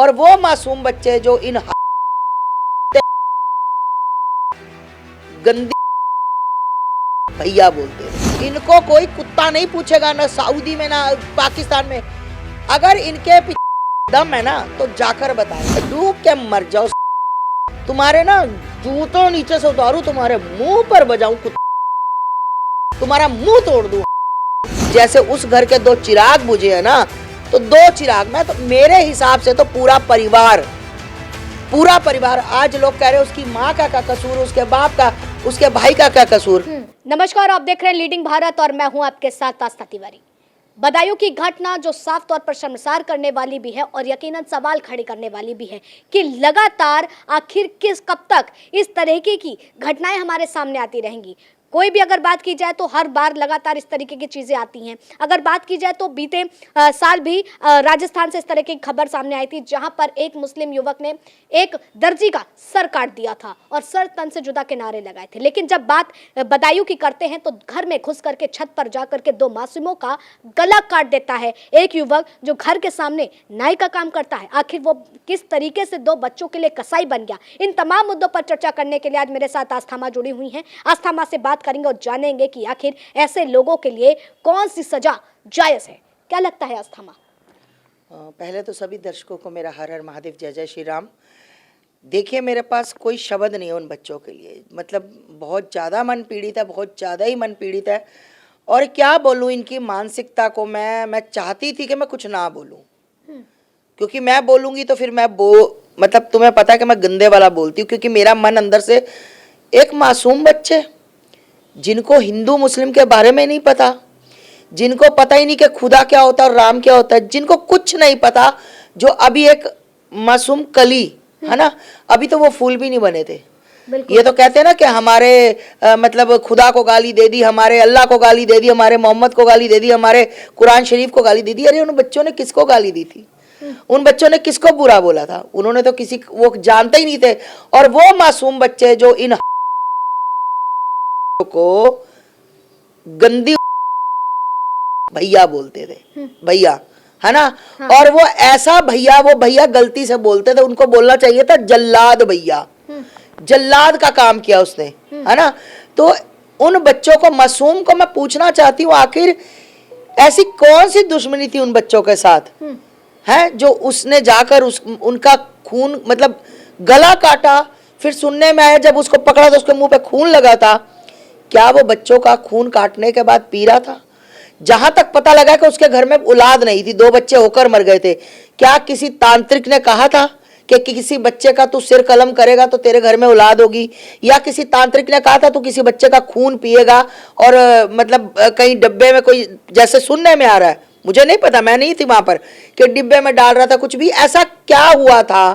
और वो मासूम बच्चे जो इन गंदी भैया बोलते हैं, इनको कोई कुत्ता नहीं पूछेगा, ना सऊदी में ना पाकिस्तान में। अगर इनके दम है ना तो जाकर बताए, डूब के मर जाओ। तुम्हारे ना जूतों नीचे से उतारू, तुम्हारे मुंह पर बजाऊं, तुम्हारा मुंह तोड़ दूं। जैसे उस घर के 2 चिराग बुझे है ना, तो 2 चिराग में तो मेरे हिसाब से तो पूरा परिवार आज लोग कह रहे हैं उसकी माँ का क्या कसूर, उसके बाप का, उसके भाई का क्या कसूर। नमस्कार, आप देख रहे हैं लीडिंग भारत और मैं हूं आपके साथ आस्था तिवारी। बदायूं की घटना जो साफ तौर पर शर्मसार करने वाली भी है और यकीनन सवाल खड़े करने वाली भी है कि लगातार आखिर कब तक इस तरह की घटनाएं हमारे सामने आती रहेंगी। कोई भी अगर बात की जाए तो हर बार लगातार इस तरीके की चीज़ें आती हैं। अगर बात की जाए तो बीते साल भी राजस्थान से इस तरह की खबर सामने आई थी, जहां पर एक मुस्लिम युवक ने एक दर्जी का सर काट दिया था और सर तन से जुदा के नारे लगाए थे। लेकिन जब बात बदायूं की करते हैं तो घर में घुस करके छत पर जा करके 2 मासूमों का गला काट देता है एक युवक जो घर के सामने नाई का काम करता है। आखिर वो किस तरीके से 2 बच्चों के लिए कसाई बन गया, इन तमाम मुद्दों पर चर्चा करने के लिए आज मेरे साथ आस्था मां जुड़ी हुई हैं। आस्था मां से बात करेंगे और जानेंगे कि आखिर ऐसे लोगों के लिए कौन सी सजा जायज है। क्या लगता है आस्था मां? पहले तो सभी दर्शकों को मेरा हर हर महादेव, जय जय श्री राम। देखिए, मेरे पास कोई शब्द नहीं है उन बच्चों के लिए। मतलब बहुत ज़्यादा मन पीड़ित है, बहुत ज़्यादा ही मन पीड़ित है। और क्या बोलूँ, इनकी मानसिकता को मैं चाहती थी कि मैं कुछ ना बोलूँ, क्योंकि मैं बोलूँगी तो फिर मतलब तुम्हें पता है कि मैं गंदे वाला बोलती हूँ, क्योंकि मेरा मन अंदर से एक मासूम बच्चे जिनको हिंदू मुस्लिम के बारे में नहीं पता, जिनको पता ही नहीं कि खुदा क्या होता है और राम क्या होता है, जिनको कुछ नहीं पता, जो अभी एक मासूम कली है ना, अभी तो वो फूल भी नहीं बने थे। ये तो कहते हैं ना कि हमारे मतलब खुदा को गाली दे दी, हमारे अल्लाह को गाली दे दी, हमारे मोहम्मद को गाली दे दी, हमारे कुरान शरीफ को गाली दे दी। अरे उन बच्चों ने किसको गाली दी थी? उन बच्चों ने किसको बुरा बोला था? उन्होंने तो किसी वो जानते ही नहीं थे। और वो मासूम बच्चे जो इन को गंदी भैया बोलते थे, भैया है ना। हाँ। और वो ऐसा भैया, वो भैया गलती से बोलते थे, उनको बोलना चाहिए था जल्लाद भैया। जल्लाद का काम किया उसने, है ना। तो उन बच्चों को, मासूम को मैं पूछना चाहती हूँ, आखिर ऐसी कौन सी दुश्मनी थी उन बच्चों के साथ है जो उसने जाकर उनका खून, मतलब गला काटा। फिर सुनने में आया जब उसको पकड़ा तो उसके मुंह पे खून लगा था। क्या वो बच्चों का खून काटने के बाद पी रहा था? जहां तक पता लगा कि उसके घर में औलाद नहीं थी, 2 बच्चे होकर मर गए थे। क्या किसी तांत्रिक ने कहा था कि किसी बच्चे का तू सिर कलम करेगा तो तेरे घर में औलाद होगी? या किसी तांत्रिक ने कहा था तू किसी बच्चे का खून पिएगा और मतलब कहीं डब्बे में, कोई जैसे सुनने में आ रहा है, मुझे नहीं पता, मैं नहीं थी वहां पर, कि डिब्बे में डाल रहा था कुछ भी? ऐसा क्या हुआ था?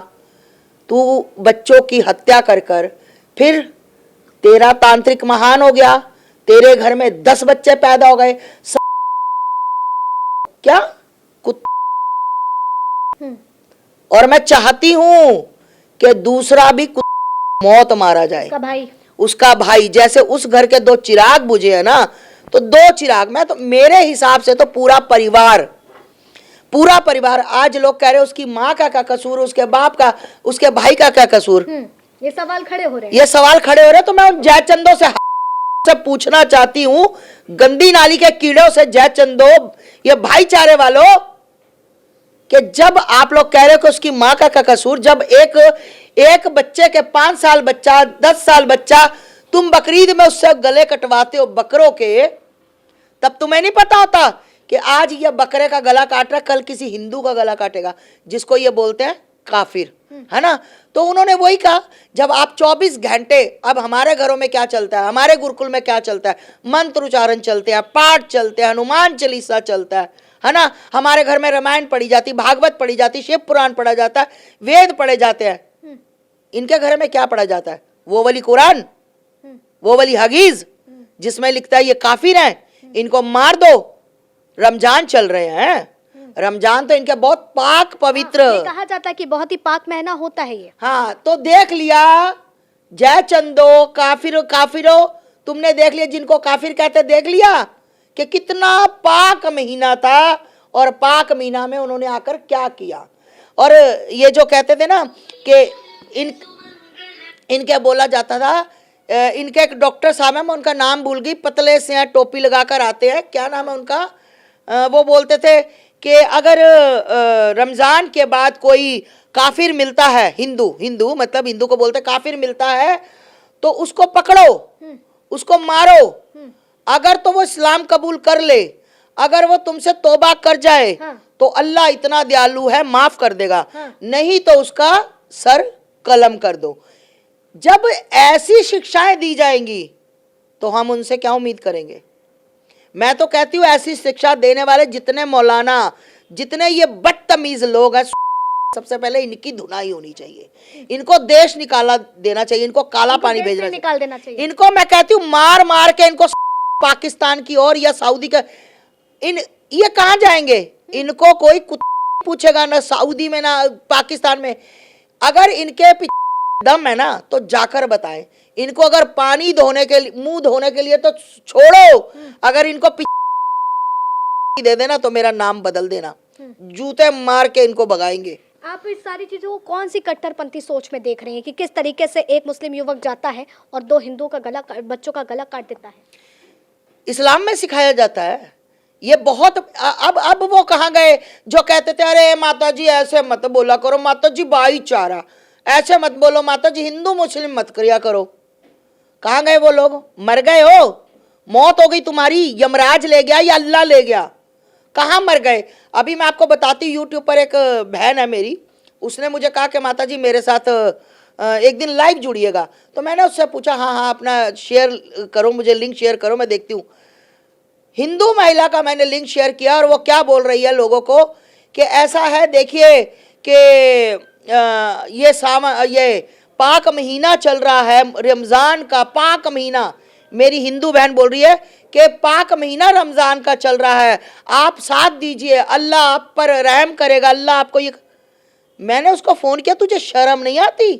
तू बच्चों की हत्या कर कर फिर तेरा तांत्रिक महान हो गया, तेरे घर में 10 बच्चे पैदा हो गए। क्या और मैं चाहती हूं कि दूसरा भी मौत मारा जाए, उसका भाई। जैसे उस घर के 2 चिराग बुझे है ना, तो 2 चिराग में तो मेरे हिसाब से तो पूरा परिवार आज लोग कह रहे हैं उसकी माँ का क्या कसूर, उसके बाप का, उसके भाई का क्या कसूर। ये सवाल खड़े हो रहे हैं। तो मैं उन जयचंदों से पूछना चाहती हूँ, गंदी नाली के कीड़ों से, जयचंदो, ये भाईचारे वालों, कि जब आप लोग कह रहे हो कि उसकी माँ का क्या कसूर, जब एक बच्चे के 5 साल बच्चा, 10 साल बच्चा, तुम बकरीद में उससे गले कटवाते हो बकरों के, तब तुम्हें नहीं पता होता कि आज ये बकरे का गला काट रहा, कल किसी हिंदू का गला काटेगा, जिसको ये बोलते हैं काफिर, है ना। तो उन्होंने वही कहा, जब आप 24 घंटे, अब हमारे घरों में क्या चलता है, हमारे गुरुकुल में क्या चलता है, मंत्र उच्चारण चलते हैं, पाठ चलते हैं, हनुमान चालीसा चलता है ना। हमारे घर में रामायण पढ़ी जाती, भागवत पढ़ी जाती, शिव पुराण पढ़ा जाता है, वेद पढ़े जाते हैं। इनके घर में क्या पढ़ा जाता है? वो वाली कुरान, वो वाली हदीस जिसमें लिखता है ये काफिर हैं, इनको मार दो। रमजान चल रहे हैं, रमजान तो इनके बहुत पाक पवित्र, कहा जाता है कि बहुत ही पाक महीना होता है ये। हाँ, तो देख लिया जयचंदो, काफिरो, तुमने देख लिया, जिनको काफिर कहते, देख लिया कि कितना पाक महीना था। और पाक महीना में उन्होंने आकर क्या किया? और ये जो कहते थे ना कि इनके बोला जाता था, इनके एक डॉक्टर साहब हैं, मैं उनका नाम भूल गई, पतले से हैं, टोपी लगाकर आते हैं, क्या नाम है उनका, वो बोलते थे कि अगर रमज़ान के बाद कोई काफिर मिलता है, हिंदू मतलब हिंदू को बोलते काफिर मिलता है, तो उसको पकड़ो, उसको मारो, अगर तो वो इस्लाम कबूल कर ले, अगर वो तुमसे तौबा कर जाए तो अल्लाह इतना दयालु है, माफ कर देगा, नहीं तो उसका सर कलम कर दो। जब ऐसी शिक्षाएं दी जाएंगी तो हम उनसे क्या उम्मीद करेंगे। मैं तो कहती हूँ ऐसी शिक्षा देने वाले जितने मौलाना, जितने ये बदतमीज लोग हैं, सबसे पहले इनकी धुनाई होनी चाहिए, इनको देश निकाला देना चाहिए, इनको काला पानी भेजना निकाल देना चाहिए। इनको मैं कहती हूँ मार मार के इनको पाकिस्तान की ओर या सऊदी का, ये कहाँ जाएंगे, इनको कोई कुत्ता पूछेगा ना सऊदी में ना पाकिस्तान में। अगर इनके दम है ना तो जाकर बताएं इनको, अगर पानी धोने के लिए, मुंह धोने के लिए तो छोड़ो, अगर इनको दे देना तो मेरा नाम बदल देना, जूते मार के इनको भगाएंगे। आप इस सारी चीजों को कौन सी कट्टरपंथी सोच में देख रहे हैं कि किस तरीके से एक मुस्लिम युवक जाता है और दो हिंदुओं का गला, बच्चों का गला काट देता है। इस्लाम में सिखाया जाता है ये बहुत। अब वो कहाँ गए जो कहते थे अरे माता जी ऐसे मत बोला करो, माता जी भाईचारा, ऐसे मत बोलो माता जी, हिंदू मुस्लिम मत किया करो। कहाँ गए वो लोग, मर गए हो, मौत हो गई तुम्हारी, यमराज ले गया या अल्लाह ले गया, कहाँ मर गए। अभी मैं आपको बताती हूँ, यूट्यूब पर एक बहन है मेरी, उसने मुझे कहा कि माता जी मेरे साथ एक दिन लाइव जुड़िएगा, तो मैंने उससे पूछा हाँ अपना शेयर करो, मुझे लिंक शेयर करो, मैं देखती हूँ। हिंदू महिला का मैंने लिंक शेयर किया और वो क्या बोल रही है लोगों को कि ऐसा है, देखिए कि ये पाक महीना चल रहा है, रमज़ान का पाक महीना, मेरी हिंदू बहन बोल रही है कि पाक महीना रमज़ान का चल रहा है, आप साथ दीजिए, अल्लाह आप पर रहम करेगा, अल्लाह आपको ये। मैंने उसको फ़ोन किया, तुझे शर्म नहीं आती,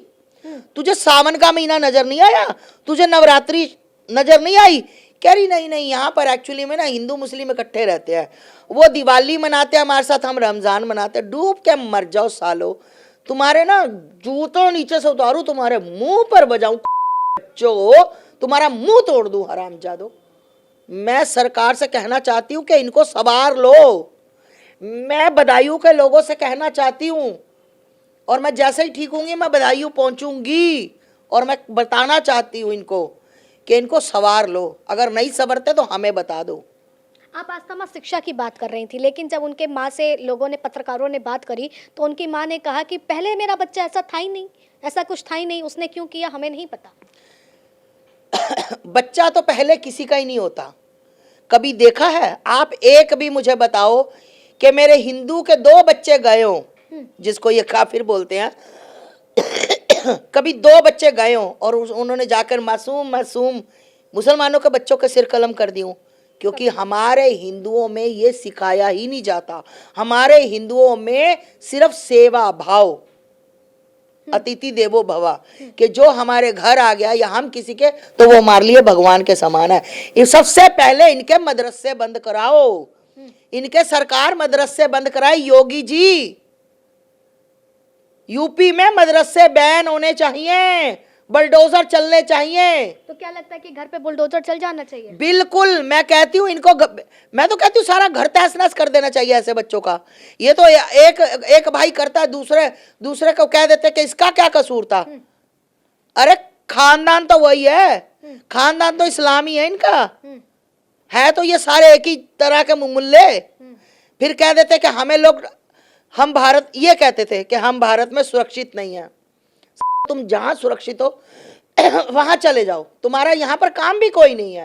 तुझे सावन का महीना नज़र नहीं आया, तुझे नवरात्रि नज़र नहीं आई। कह रही नहीं, यहाँ पर एक्चुअली में ना हिंदू मुस्लिम इकट्ठे रहते हैं, वो दिवाली मनाते हैं हमारे साथ, हम रमज़ान मनाते हैं। डूब के मर जाओ सालो, तुम्हारे ना जूतों नीचे से उतारूं, तुम्हारे मुंह पर बजाऊं, बच्चों तुम्हारा मुंह तोड़ दूं, हरामजादो। मैं सरकार से कहना चाहती हूँ कि इनको सवार लो, मैं बदायूं के लोगों से कहना चाहती हूँ, और मैं जैसे ही ठीक होंगी मैं बदायूं पहुंचूंगी, और मैं बताना चाहती हूँ इनको कि इनको सवार लो, अगर नहीं संवरते तो हमें बता दो। आप आस्था माँ शिक्षा की बात कर रही थी, लेकिन जब उनके माँ से लोगों ने, पत्रकारों ने बात करी तो उनकी माँ ने कहा कि पहले मेरा बच्चा ऐसा था ही नहीं, ऐसा कुछ था ही नहीं, उसने क्यों किया हमें नहीं पता। बच्चा तो पहले किसी का ही नहीं होता, कभी देखा है आप? एक भी मुझे बताओ कि मेरे हिंदू के 2 बच्चे गए हों, जिसको ये काफिर बोलते हैं, कभी 2 बच्चे गए हों और उन्होंने जाकर मासूम मुसलमानों के बच्चों के सिर कलम कर दिए, क्योंकि हमारे हिंदुओं में ये सिखाया ही नहीं जाता। हमारे हिंदुओं में सिर्फ सेवा भाव, अतिथि देवो भवा, कि जो हमारे घर आ गया या हम किसी के, तो वो हमारे लिए भगवान के समान है। ये सबसे पहले इनके मदरसे बंद कराओ, इनके सरकार मदरसे बंद कराए। योगी जी, यूपी में मदरसे बैन होने चाहिए, बुलडोजर चलने चाहिए। तो क्या लगता है कि घर पे बुलडोजर चल जाना चाहिए? बिल्कुल, मैं कहती हूँ इनको, मैं तो कहती हूँ सारा घर तहस नहस कर देना चाहिए ऐसे बच्चों का। ये तो एक भाई करता है, दूसरे को कह देते कि इसका क्या कसूर था। अरे खानदान तो वही है, खानदान तो इस्लामी है इनका, है तो ये सारे एक ही तरह के मुल्ले। फिर कह देते कि हमें लोग, हम भारत, ये कहते थे कि हम भारत में सुरक्षित नहीं है। तुम जहां सुरक्षित हो वहां चले जाओ, तुम्हारा यहाँ पर काम भी कोई नहीं है।